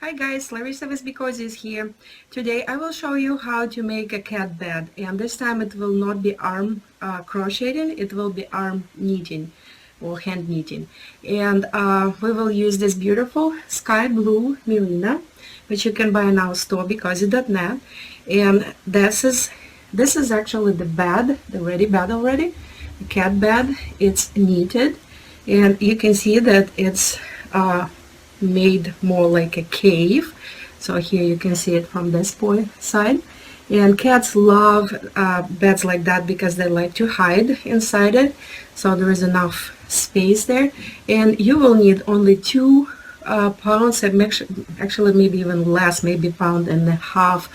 Hi guys, Larissa Vesbikosi is here. Today I will show you how to make a cat bed, and this time it will not be arm crocheting, it will be arm knitting or hand knitting. And we will use this beautiful sky blue merino, which you can buy in our store Bikosi.net. And this is actually the bed, the ready bed already, the cat bed. It's knitted, and you can see that it's made more like a cave. So here you can see it from this side. And cats love beds like that because they like to hide inside it. So there is enough space there. And you will need only 2 pounds, actually maybe even less, maybe pound and a half,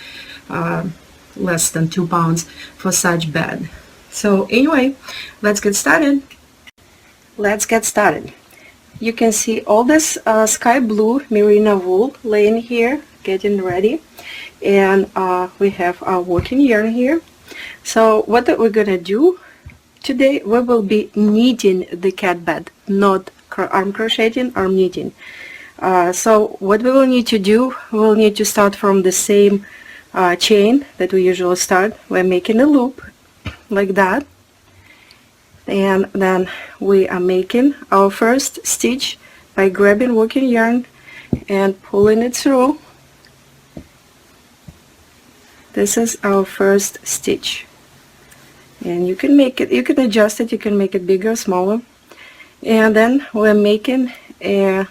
less than 2 pounds for such bed. So anyway, let's get started. You can see all this sky blue merino wool laying here, getting ready, and we have our working yarn here. So what we're gonna do today, we will be knitting the cat bed, not arm crocheting, arm knitting. So what we will need to do, we'll need to start from the same chain that we usually start. We're making a loop like that. And then we are making our first stitch by grabbing working yarn and pulling it through. This is our first stitch, and you can make it, you can adjust it, you can make it bigger or smaller. And then we're making a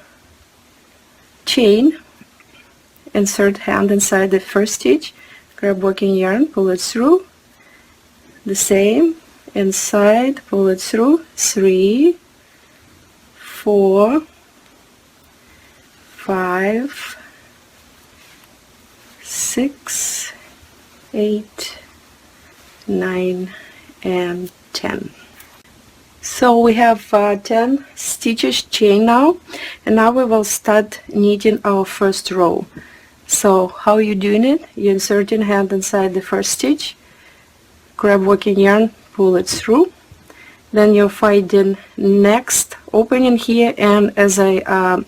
chain, insert hand inside the first stitch, grab working yarn, pull it through, the same inside, pull it through, 3, 4, 5, 6, 8, 9, and 10. So we have 10 stitches chain now, and now we will start knitting our first row. So how you doing it? You're inserting hand inside the first stitch, grab working yarn, pull it through, then you're finding next opening here, and as I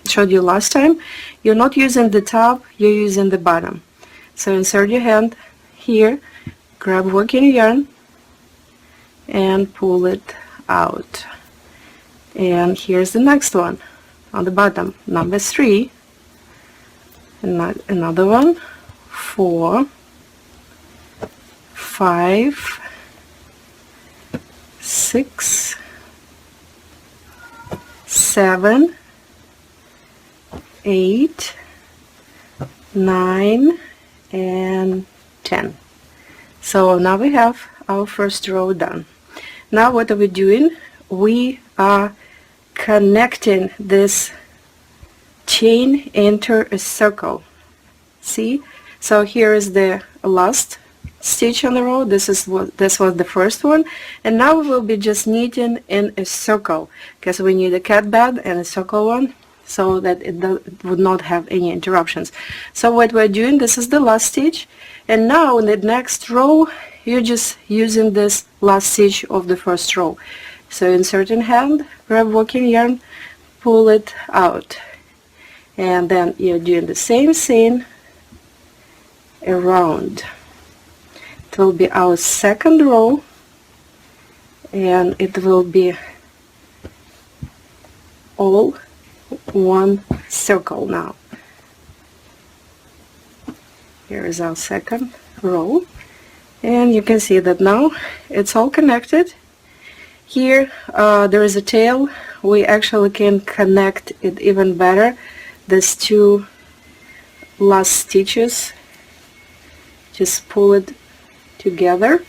showed you last time, you're not using the top, you're using the bottom. So insert your hand here, grab working yarn, and pull it out. And here's the next one on the bottom, number 3, and another one, 4, 5, 6, 7, 8, 9, and 10. So now we have our first row done. Now what are we doing? We are connecting this chain into a circle. See? So here is the last stitch on the row. This was the first one, and now we will be just knitting in a circle because we need a cat bed and a circle one so that it would not have any interruptions. So what we're doing, this is the last stitch, and now in the next row you're just using this last stitch of the first row. So insert in hand, grab working yarn, pull it out, and then you're doing the same thing around. It will be our second row, and it will be all one circle now. Here is our second row, and you can see that now it's all connected. Here there is a tail. We actually can connect it even better, these 2 last stitches. Just pull it together,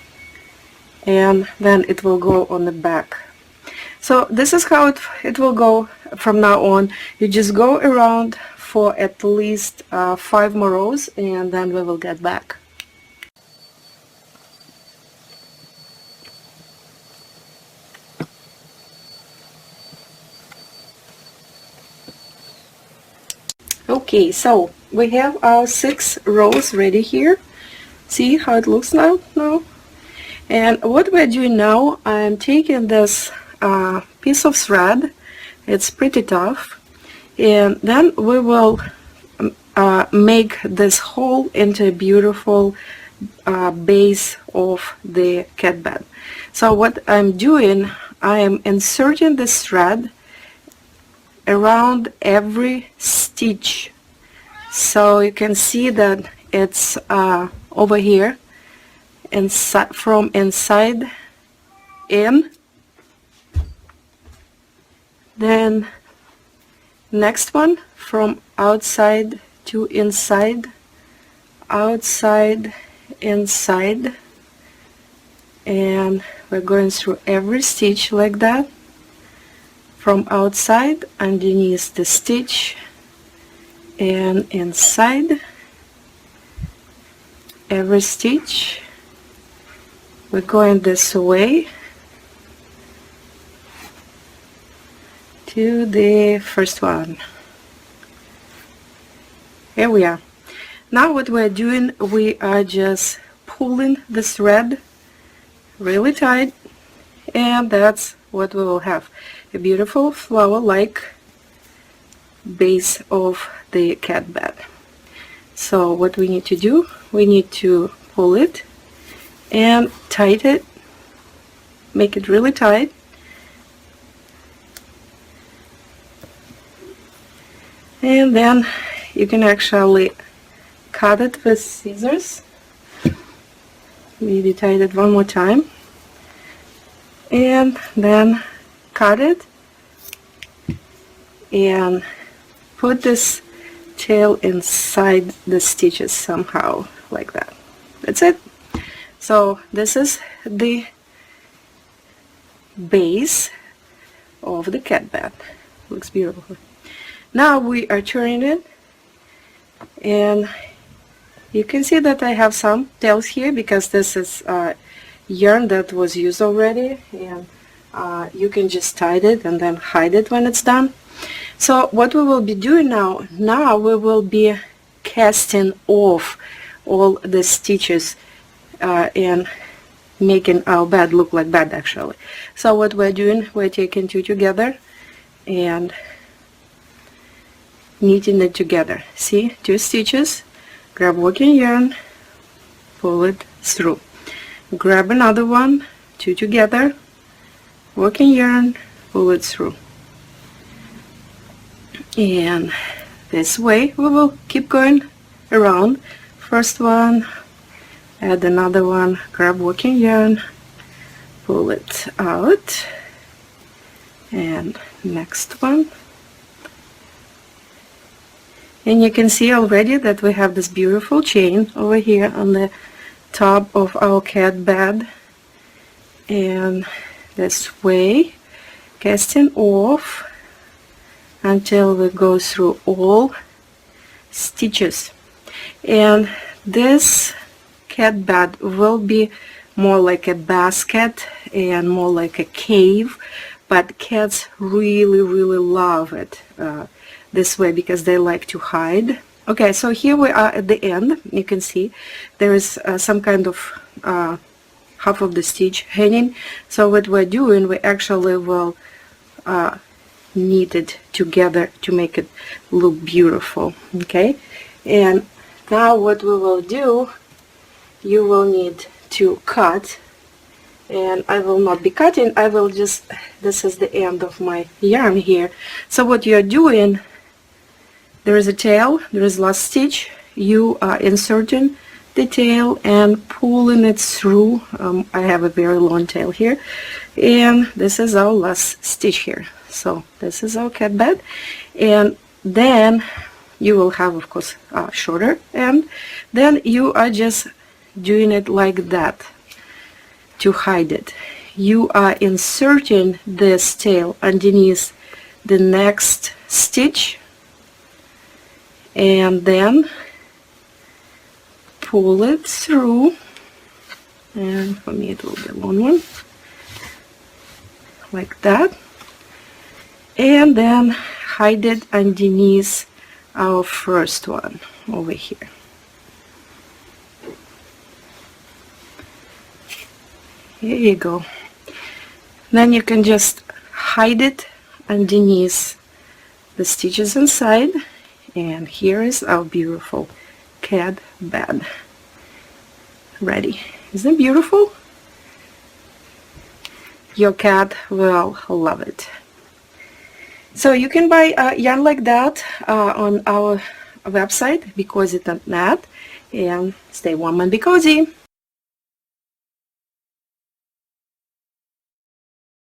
and then it will go on the back. So this is how it will go from now on. You just go around for at least 5 more rows, and then we will get back. Okay, so we have our 6 rows ready here. See how it looks now? And what we're doing now, I'm taking this piece of thread, it's pretty tough, and then we will make this hole into a beautiful base of the cat bed. So what I'm doing, I am inserting this thread around every stitch, so you can see that it's over here, inside, from inside in, then next one from outside to inside, outside, inside, and we're going through every stitch like that, from outside underneath the stitch and inside every stitch. We're going this way to the first one. Here we are. Now what we're doing, we are just pulling the thread really tight, and that's what we will have, a beautiful flower-like base of the cat bed. So what we need to do, we need to pull it and tighten it, make it really tight, and then you can actually cut it with scissors. Maybe tighten it one more time, and then cut it and put this tail inside the stitches somehow, like that. That's it. So this is the base of the cat bed. Looks beautiful. Now we are turning it, and you can see that I have some tails here because this is yarn that was used already, and you can just tie it and then hide it when it's done. So what we will be doing now we will be casting off all the stitches and making our bed look like bed actually. So what we're doing, we're taking two together and knitting it together. See, two stitches, grab working yarn, pull it through, grab another one, two together, working yarn, pull it through, and this way we will keep going around. First one, add another one, grab working yarn, pull it out, and next one. And you can see already that we have this beautiful chain over here on the top of our cat bed, and this way casting off until we go through all stitches. And this cat bed will be more like a basket and more like a cave, but cats really love it this way because they like to hide. Okay, so here we are at the end. You can see there is some kind of half of the stitch hanging. So what we're doing, we actually will knit it together to make it look beautiful. Okay, and now what we will do, you will need to cut, and I will not be cutting, I will just, this is the end of my yarn here. So what you're doing, there is a tail, there is last stitch, you are inserting the tail and pulling it through. I have a very long tail here, and this is our last stitch here. So this is our cat bed, and then you will have, of course, a shorter end. Then you are just doing it like that to hide it. You are inserting this tail underneath the next stitch, and then pull it through, and for me it will be a long one, like that, and then hide it underneath our first one over here. Here you go. Then you can just hide it underneath the stitches inside, And here is our beautiful cat bed ready. Isn't it beautiful? Your cat will love it. So you can buy yarn like that on our website, becauzy.net, and stay warm and be cozy.